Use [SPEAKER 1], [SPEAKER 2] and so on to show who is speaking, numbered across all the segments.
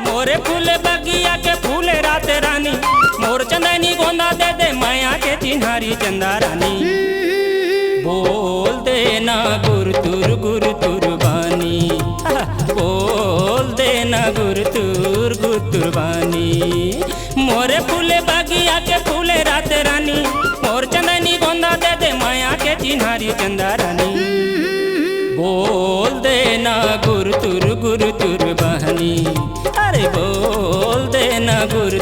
[SPEAKER 1] मोरे फूल बगिया के फूले रात रानी, मोर चंदनी गोंदा दे दे माया के चिन्हारी चंदा रानी। बोल देना गुर बानी, बोल देना गुर बानी। मोरे फूले बगिया के फूले रात रानी, मोर चंदनी गोंदा दे दे माया के चिन्हारी चंदा रानी। बोल देना गुर बहनी, अरे बोल देना गुर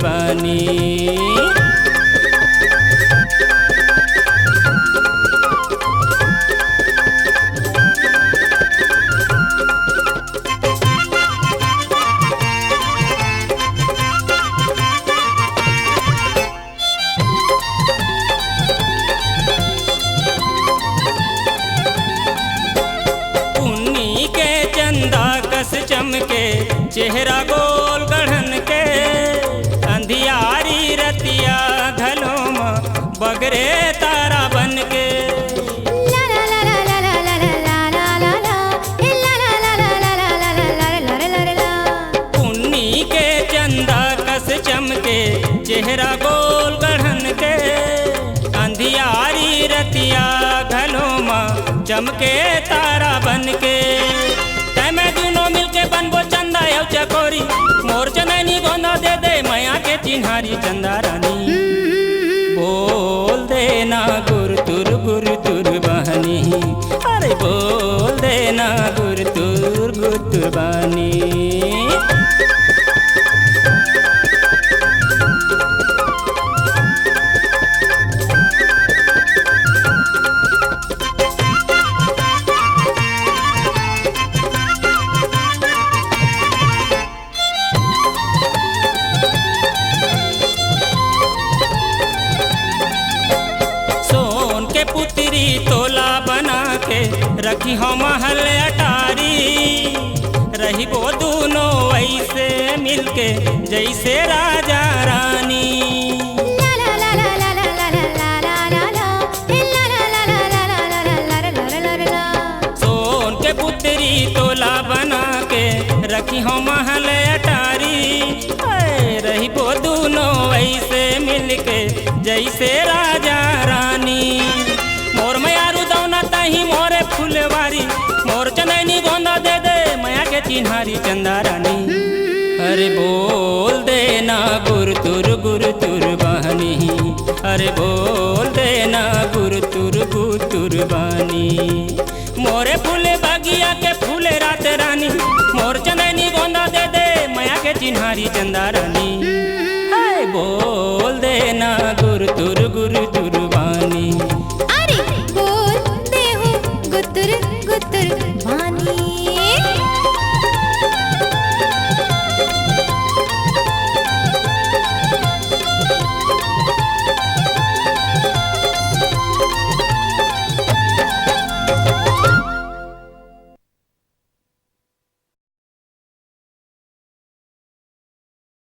[SPEAKER 1] बानी। चमके चेहरा गोल गढ़न के, अंधियारी रतिया घलों बगरे तारा बन के। पुन्नी के चंदा कस चमके चेहरा गोल गढ़न के, अंधियारी रतिया घलों चमके तारा बन के। मिलके बनबो चंदा यौ चकोरी, मोर चंदनी गोंदा दे दे माया के चिन्हारी चंदा रानी। बोल देना गुर बहनी, अरे बोल देना गुर बानी। पुत्री तोला बना के रखी हो महल अटारी, रही वो दोनों ऐसे मिलके जैसे राजा रानी। सोन के पुत्री तोला बना के रखी हो महल अटारी, रही वो दोनों ऐसे मिलके जैसे राजा रानी। मोर मयारू दौना तही मोरे फुलवारी, मोर चंदनी गोंदा दे दे माया के चिन्हारी चंदा रानी। अरे बोल देना गुर बहनी, अरे बोल देना गुर बानी। मोरे फूले बगिया के फूले रात रानी, मोर चंदनी गोंदा दे दे माया के चिन्हारी चंदा रानी।